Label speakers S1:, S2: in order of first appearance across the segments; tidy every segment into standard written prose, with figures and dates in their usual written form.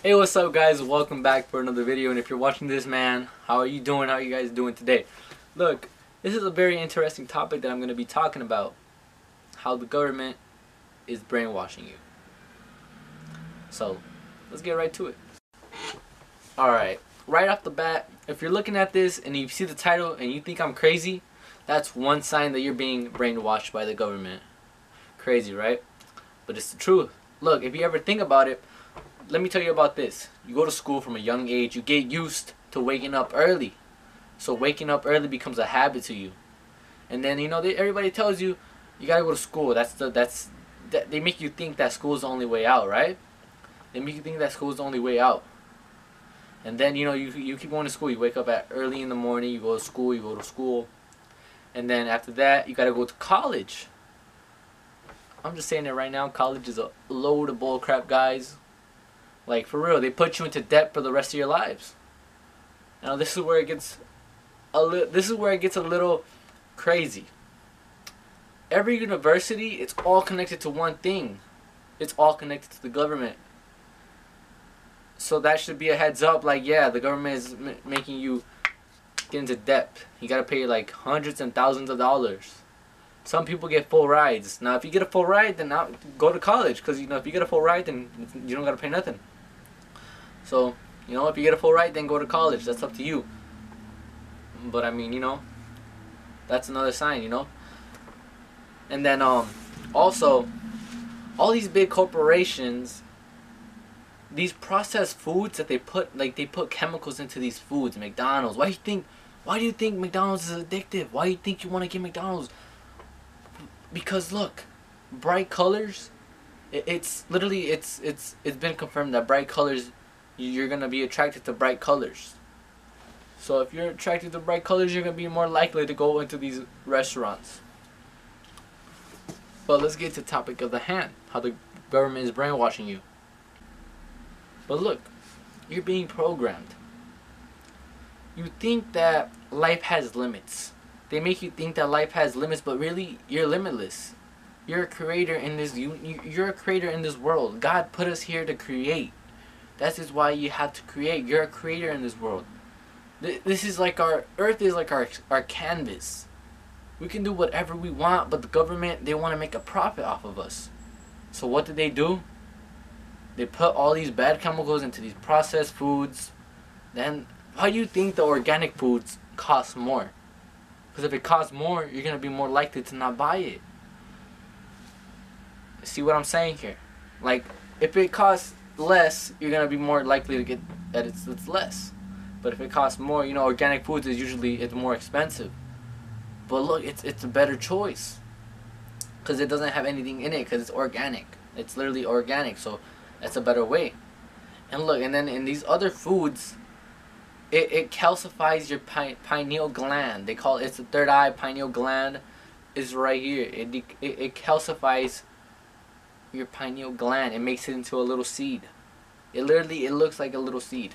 S1: Hey, what's up guys? Welcome back for another video, and if you're watching this, man, how are you doing? How are you guys doing today? Look, this is a very interesting topic that I'm going to be talking about. How the government is brainwashing you. So, let's get right to it. Alright, right off the bat, if you're looking at this and you see the title and you think I'm crazy, that's one sign that you're being brainwashed by the government. Crazy, right? But it's the truth. Look, if you ever think about it, let me tell you about this. You go to school from a young age, you get used to waking up early. So waking up early becomes a habit to you. And then, everybody tells you, you gotta go to school. They make you think that school is the only way out, right? They make you think that school is the only way out. And then, you keep going to school. You wake up early in the morning, you go to school. And then after that, you gotta go to college. I'm just saying it right now, college is a load of bull crap, guys. Like, for real, they put you into debt for the rest of your lives. Now, this is where it gets a little crazy. Every university, it's all connected to one thing. It's all connected to the government. So that should be a heads up. Like, yeah, the government is making you get into debt. You gotta pay like hundreds and thousands of dollars. Some people get full rides. Now, if you get a full ride, then go to college. Because, if you get a full ride, then you don't got to pay nothing. So, if you get a full ride, then go to college. That's up to you. But, I mean, that's another sign, And then, also, all these big corporations, these processed foods that they put chemicals into these foods. McDonald's. Why do you think McDonald's is addictive? Why do you think you want to get McDonald's? Because look, bright colors, it's been confirmed that bright colors, you're going to be attracted to bright colors. So if you're attracted to bright colors, you're going to be more likely to go into these restaurants. But let's get to the topic of the hand, how the government is brainwashing you. But look, you're being programmed. You think that life has limits. They make you think that life has limits, but really, you're limitless. You're a creator in this. You're a creator in this world. God put us here to create. That is why you have to create. You're a creator in this world. This is like our Earth is like our canvas. We can do whatever we want, but the government, they want to make a profit off of us. So what do? They put all these bad chemicals into these processed foods. Then why do you think the organic foods cost more? Because if it costs more, you're going to be more likely to not buy it. See what I'm saying here? Like, if it costs less, you're going to be more likely to get that it's less. But if it costs more, organic foods is usually more expensive. But look, it's a better choice. Because it doesn't have anything in it, because it's organic. It's literally organic, so that's a better way. And look, and then in these other foods, it calcifies your pineal gland. They call it's the third eye. Pineal gland is right here. It calcifies your pineal gland. It makes it into a little seed. It looks like a little seed.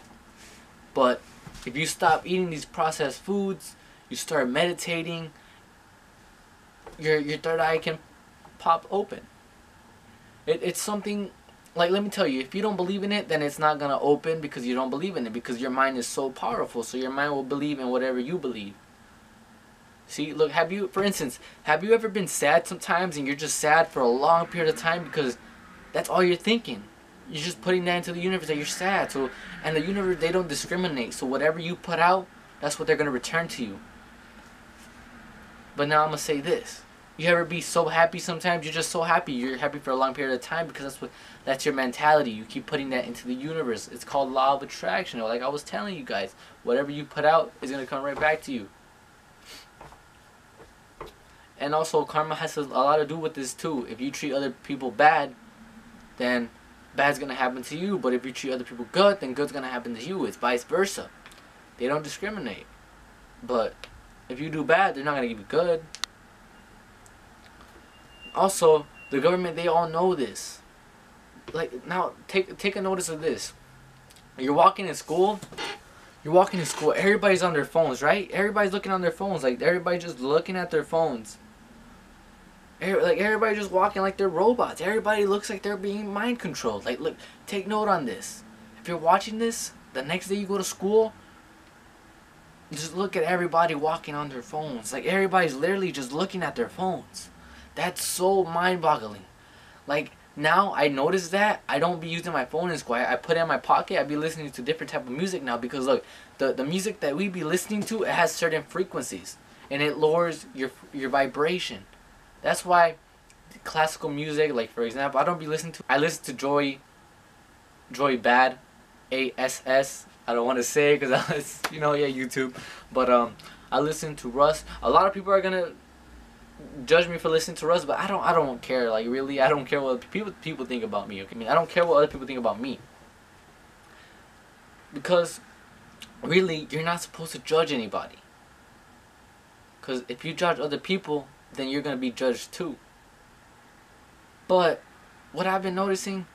S1: But if you stop eating these processed foods, you start meditating, your third eye can pop open. It's something. Like, let me tell you, if you don't believe in it, then it's not going to open because you don't believe in it. Because your mind is so powerful. So your mind will believe in whatever you believe. See, look, for instance, have you ever been sad sometimes and you're just sad for a long period of time because that's all you're thinking? You're just putting that into the universe that you're sad. And the universe, they don't discriminate. So whatever you put out, that's what they're going to return to you. But now I'm going to say this. You ever be so happy sometimes? You're just so happy. You're happy for a long period of time because that's your mentality. You keep putting that into the universe. It's called law of attraction. Like I was telling you guys, whatever you put out is going to come right back to you. And also, karma has a lot to do with this too. If you treat other people bad, then bad's going to happen to you. But if you treat other people good, then good's going to happen to you. It's vice versa. They don't discriminate. But if you do bad, they're not going to give you good. Also, the government, they all know this. Like, now, take a notice of this. You're walking in school, everybody's on their phones, right? Everybody's looking on their phones. Like, everybody's just looking at their phones. Like, everybody just walking like they're robots. Everybody looks like they're being mind controlled. Like, look, take note on this. if you're watching this, the next day you go to school, you just look at everybody walking on their phones. Like, everybody's literally just looking at their phones. That's so mind-boggling. Like, now I notice that I don't be using my phone in school. I put it in my pocket. I be listening to different type of music now, because look, the music that we be listening to, it has certain frequencies, and it lowers your vibration. That's why classical music, like for example, I listen to Joy Bad, ASS. I don't want to say it because it's, yeah, YouTube. But I listen to Russ. A lot of people are gonna judge me for listening to Russ, but I don't care. Like, really, I don't care what people think about me. Okay, I mean, I don't care what other people think about me, because really, you're not supposed to judge anybody. Because if you judge other people, then you're gonna be judged too. But what I've been noticing,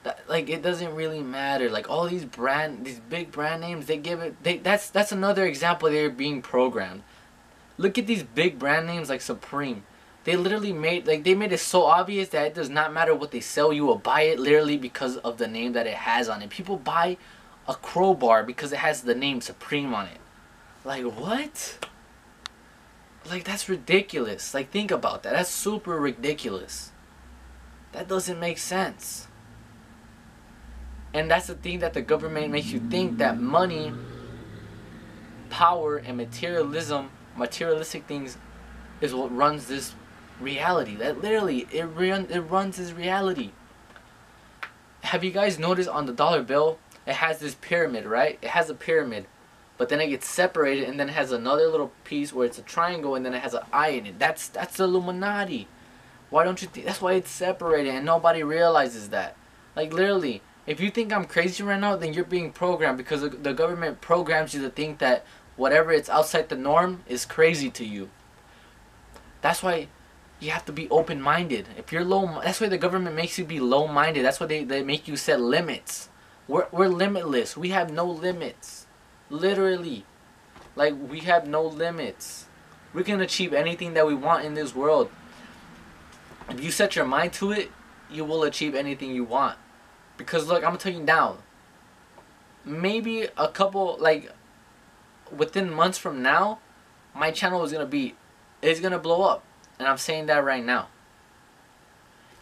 S1: that, like, it doesn't really matter. Like, all these big brand names, that's another example they're being programmed. Look at these big brand names like Supreme. They literally made it so obvious that it does not matter what they sell, you will buy it literally because of the name that it has on it. People buy a crowbar because it has the name Supreme on it. Like, what? Like, that's ridiculous. Like, think about that. That's super ridiculous. That doesn't make sense. And that's the thing that the government makes you think, that money, power, and materialistic things is what runs this reality. That literally, it runs this reality. Have you guys noticed on the dollar bill, it has this pyramid, right? It has a pyramid, but then it gets separated, and then it has another little piece where it's a triangle, and then it has an eye in it. That's the Illuminati. Why don't you think? That's why it's separated, and nobody realizes that. Like, literally, if you think I'm crazy right now, then you're being programmed, because the government programs you to think that whatever is outside the norm is crazy to you. That's why you have to be open-minded. If you're that's why the government makes you be low-minded. That's why they make you set limits. We're limitless. We have no limits. Literally. Like, we have no limits. We can achieve anything that we want in this world. If you set your mind to it, you will achieve anything you want. Because look, I'm gonna tell you now, maybe a couple, like, within months from now, my channel is gonna blow up. And I'm saying that right now.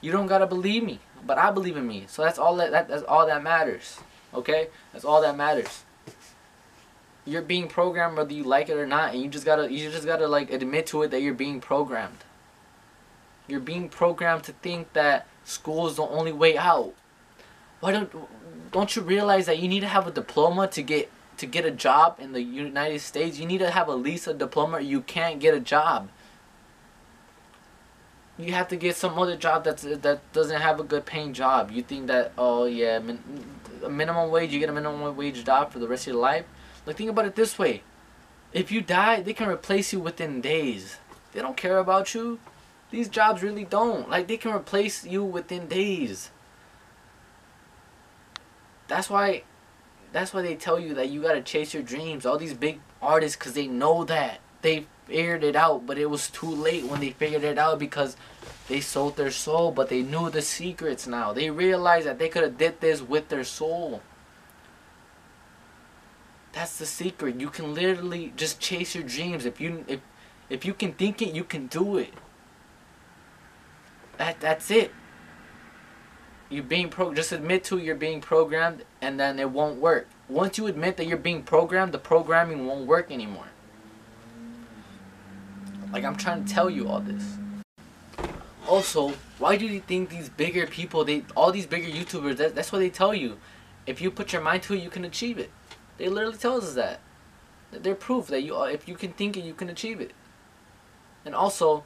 S1: You don't gotta believe me, but I believe in me. So that's all that's all that matters. Okay? That's all that matters. You're being programmed whether you like it or not, and you just gotta like admit to it that you're being programmed. You're being programmed to think that school is the only way out. Why don't you realize that you need to have a diploma to get a job in the United States? You need to have at least a diploma, or you can't get a job. You have to get some other job that doesn't have a good paying job. You think that, oh yeah, a minimum wage, you get a minimum wage job for the rest of your life? Like, think about it this way. If you die, they can replace you within days. They don't care about you. These jobs really don't. Like, they can replace you within days. That's why they tell you that you gotta chase your dreams. All these big artists, because they know that. They figured it out, but it was too late when they figured it out, because they sold their soul, but they knew the secrets now. They realized that they could have did this with their soul. That's the secret. You can literally just chase your dreams. If you can think it, you can do it. That's it. You're being just admit to you're being programmed, and then it won't work. Once you admit that you're being programmed, the programming won't work anymore. Like, I'm trying to tell you all this. Also, why do you think these bigger people, all these bigger YouTubers, that's what they tell you. If you put your mind to it, you can achieve it. They literally tell us that. They're proof that if you can think it, you can achieve it. And also,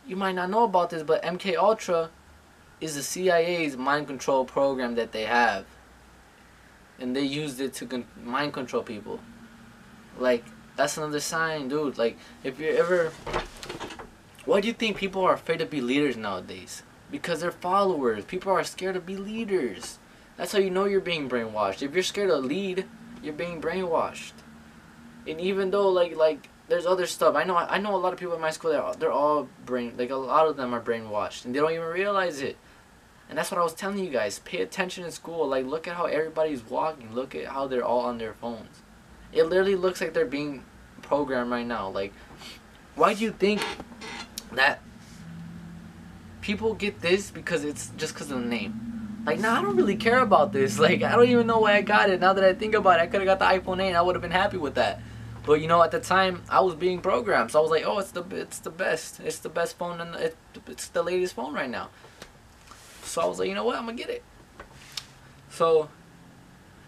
S1: you might not know about this, but MK Ultra is the CIA's mind control program that they have. And they used it to mind control people. Like, that's another sign, dude. Like, if you're ever... Why do you think people are afraid to be leaders nowadays? Because they're followers. People are scared to be leaders. That's how you know you're being brainwashed. If you're scared to lead, you're being brainwashed. And even though, like there's other stuff. I know a lot of people in my school that they're all a lot of them are brainwashed, and they don't even realize it. And that's what I was telling you guys. Pay attention in school. Like, look at how everybody's walking. Look at how they're all on their phones. It literally looks like they're being programmed right now. Like, why do you think that people get this? Because it's just because of the name. Like, nah, I don't really care about this. Like, I don't even know why I got it. Now that I think about it, I could have got the iPhone 8 and I would have been happy with that. But, you know, at the time, I was being programmed. So I was like, oh, it's the best. It's the best phone, and it's the latest phone right now. So I was like, you know what, I'm going to get it. So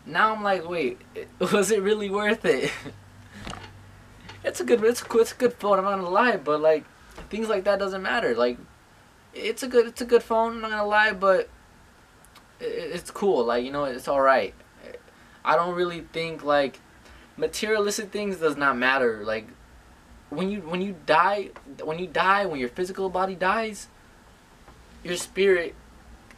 S1: now I'm like, wait, was it really worth it? It's a good phone, I'm not going to lie. But, like, things like that doesn't matter. Like, it's a good phone, I'm not going to lie. But it's cool. Like, you know, it's alright. I don't really think, like, materialistic things does not matter. Like, when you die, when your physical body dies, your spirit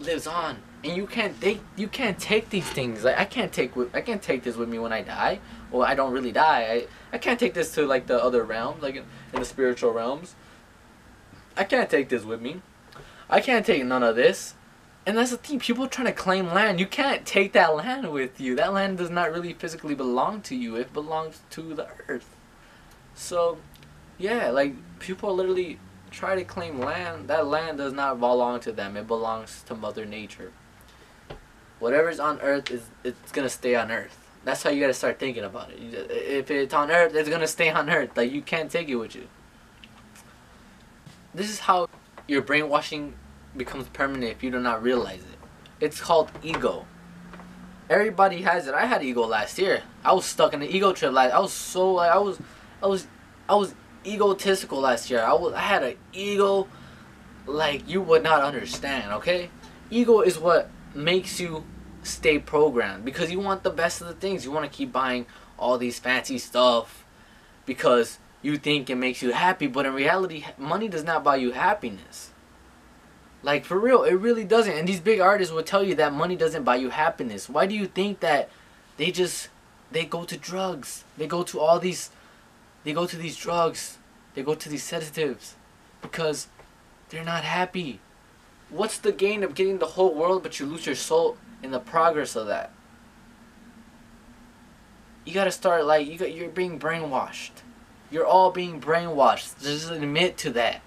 S1: lives on, and you can't take these things. Like, I can't take this with me when I die, or I don't really die. I can't take this to, like, the other realms, like in the spiritual realms. I can't take this with me. I can't take none of this. And that's the thing, people trying to claim land. You can't take that land with you. That land does not really physically belong to you. It belongs to the earth. So, yeah, like, people literally try to claim land. That land does not belong to them. It belongs to Mother Nature. Whatever's on earth, it's going to stay on earth. That's how you got to start thinking about it. If it's on earth, it's going to stay on earth. Like, you can't take it with you. This is how your brainwashing becomes permanent if you do not realize it. It's called ego. Everybody has it. I had ego last year. I was stuck in the ego trip. Like, I was so, like, I was egotistical last year. I had an ego like you would not understand. Okay, ego is what makes you stay programmed, because you want the best of the things. You want to keep buying all these fancy stuff because you think it makes you happy, but in reality, money does not buy you happiness. Like, for real, it really doesn't. And these big artists will tell you that money doesn't buy you happiness. Why do you think that they go to drugs? They go to these drugs. They go to these sedatives because they're not happy. What's the gain of getting the whole world but you lose your soul in the progress of that? You gotta start, like, you're being brainwashed. You're all being brainwashed. Just admit to that.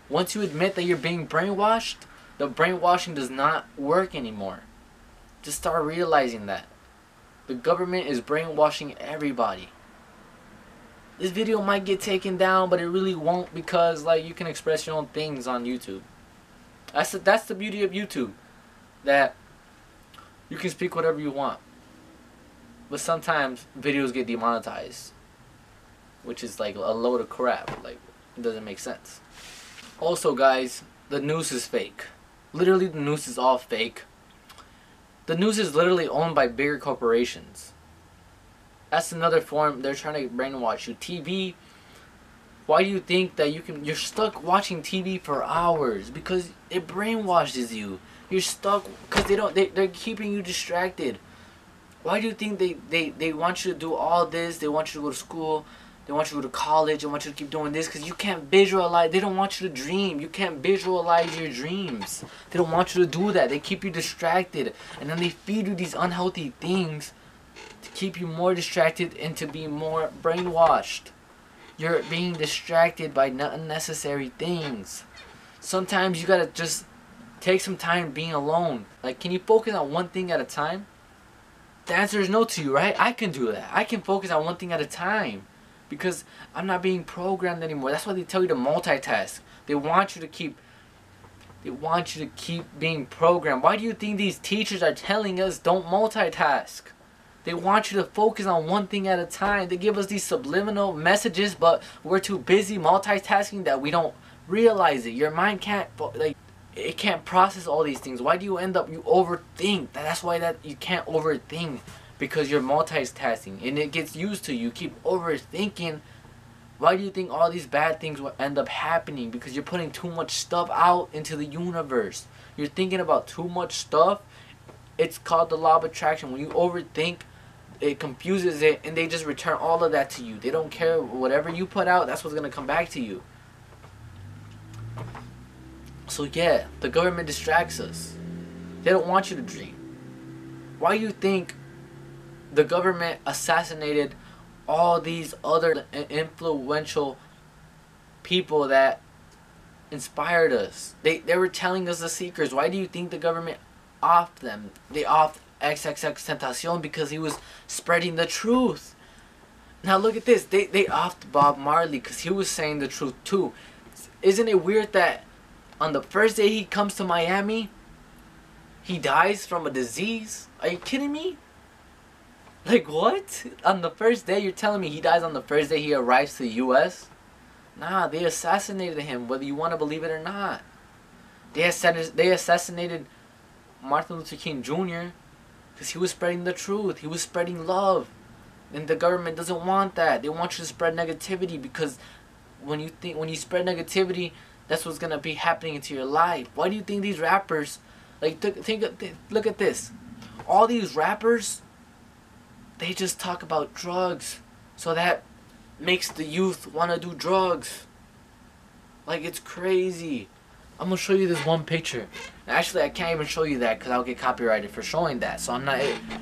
S1: Once you admit that you're being brainwashed, the brainwashing does not work anymore. Just start realizing that. The government is brainwashing everybody. This video might get taken down, but it really won't, because, like, you can express your own things on YouTube. That's the beauty of YouTube. That you can speak whatever you want. But sometimes videos get demonetized, which is like a load of crap. Like, it doesn't make sense. Also, guys, the news is fake. Literally, the news is all fake. The news is literally owned by bigger corporations. That's another form they're trying to brainwash you. TV. Why do you think that you're stuck watching TV for hours? Because it brainwashes you. You're stuck because they're keeping you distracted. Why do you think they want you to do all this? They want you to go to school. They want you to go to college. They want you to keep doing this because you can't visualize. They don't want you to dream. You can't visualize your dreams. They don't want you to do that. They keep you distracted. And then they feed you these unhealthy things to keep you more distracted and to be more brainwashed. You're being distracted by unnecessary things. Sometimes you gotta just take some time being alone. Like, can you focus on one thing at a time? The answer is no to you, right? I can do that. I can focus on one thing at a time because I'm not being programmed anymore. That's why they tell you to multitask. They want you to keep being programmed. Why do you think these teachers are telling us don't multitask? They want you to focus on one thing at a time. They give us these subliminal messages, but we're too busy multitasking that we don't realize it. Your mind can't, like, it can't process all these things. Why do you end up, you overthink? That's why that you can't overthink, because you're multitasking and it gets used to you. You keep overthinking. Why do you think all these bad things will end up happening? Because you're putting too much stuff out into the universe. You're thinking about too much stuff. It's called the law of attraction. When you overthink, it confuses it, and they just return all of that to you. They don't care. Whatever you put out, that's what's going to come back to you. So yeah, the government distracts us. They don't want you to dream. Why do you think the government assassinated all these other influential people that inspired us? They were telling us the secrets. Why do you think the government offed them? They offed XXX because he was spreading the truth. Now look at this. They offed Bob Marley because he was saying the truth too. Isn't it weird that on the first day he comes to Miami, he dies from a disease? Are you kidding me? Like, what? On the first day, you're telling me he dies on the first day he arrives to the U.S.? Nah, they assassinated him, whether you want to believe it or not. They assassinated Martin Luther King Jr. because he was spreading the truth. He was spreading love. And the government doesn't want that. They want you to spread negativity, because when you spread negativity, that's what's going to be happening into your life. Why do you think these rappers, like, look at this. All these rappers, they just talk about drugs. So that makes the youth want to do drugs. Like, it's crazy. I'm going to show you this one picture. Actually, I can't even show you that because I'll get copyrighted for showing that. So I'm not,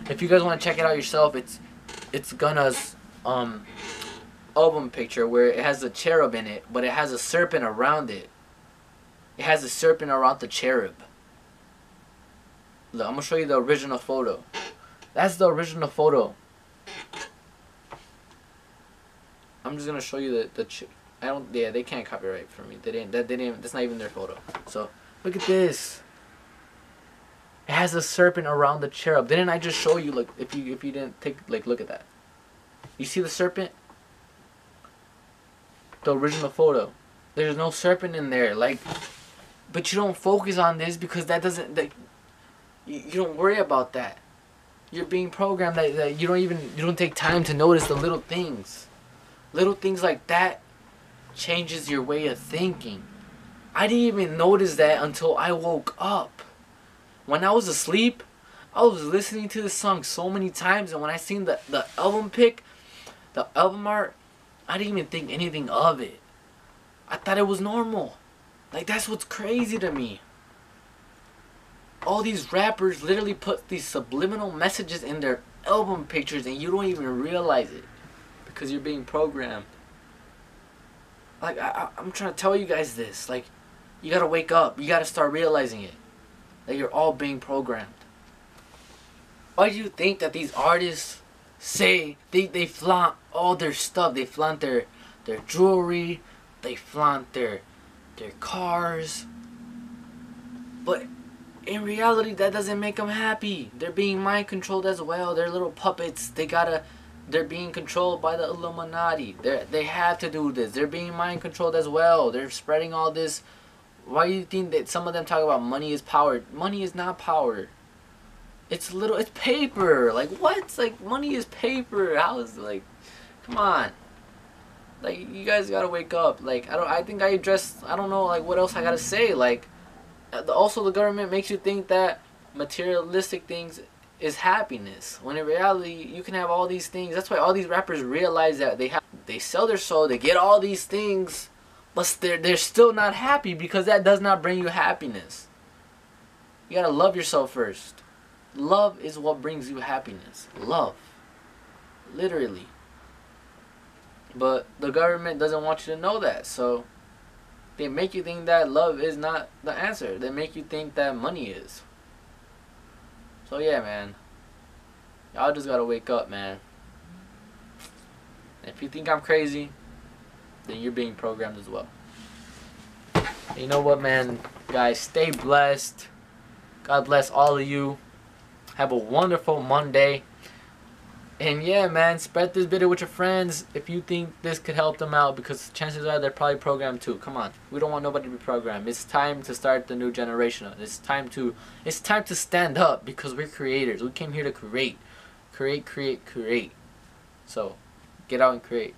S1: if you guys want to check it out yourself, it's Gunna's album picture where it has a cherub in it, but it has a serpent around it. It has a serpent around the cherub. Look, I'm going to show you the original photo. That's the original photo. I'm just gonna show you they can't copyright for me. That's not even their photo. So look at this. It has a serpent around the cherub. Didn't I just show you? Like, if you didn't take, like, look at that. You see the serpent? The original photo. There's no serpent in there. Like, but you don't focus on this because that doesn't. You don't worry about that. You're being programmed that you don't take time to notice the little things. Little things like that changes your way of thinking. I didn't even notice that until I woke up. When I was asleep, I was listening to this song so many times, and when I seen the album pic, the album art, I didn't even think anything of it. I thought it was normal. Like, that's what's crazy to me. All these rappers literally put these subliminal messages in their album pictures and you don't even realize it because you're being programmed. Like, I'm trying to tell you guys this. Like, you gotta wake up. You gotta start realizing it. That you're all being programmed. Why do you think that these artists say they flaunt all their stuff? They flaunt their jewelry. They flaunt their cars. But in reality, that doesn't make them happy. They're being mind controlled as well. They're little puppets. They're being controlled by the Illuminati. They have to do this. They're being mind controlled as well. They're spreading all this. Why do you think that some of them talk about money is power? Money is not power. It's paper. Like, what? It's like, money is paper. How is, like, come on. Like, you guys gotta wake up. Like, I think I addressed, I don't know, like, what else I gotta say. Like, also the government makes you think that materialistic things is happiness, when in reality you can have all these things. That's why all these rappers realize that they sell their soul, they get all these things, but they're still not happy because that does not bring you happiness. You gotta love yourself first. Love is what brings you happiness. Love, literally. But the government doesn't want you to know that, so they make you think that love is not the answer. They make you think that money is. So yeah, man. Y'all just gotta wake up, man. If you think I'm crazy, then you're being programmed as well. You know what, man? Guys, stay blessed. God bless all of you. Have a wonderful Monday. And yeah, man, spread this video with your friends if you think this could help them out, because chances are they're probably programmed too. Come on, we don't want nobody to be programmed. It's time to start the new generation. It's time to stand up, because we're creators. We came here to create. So, get out and create.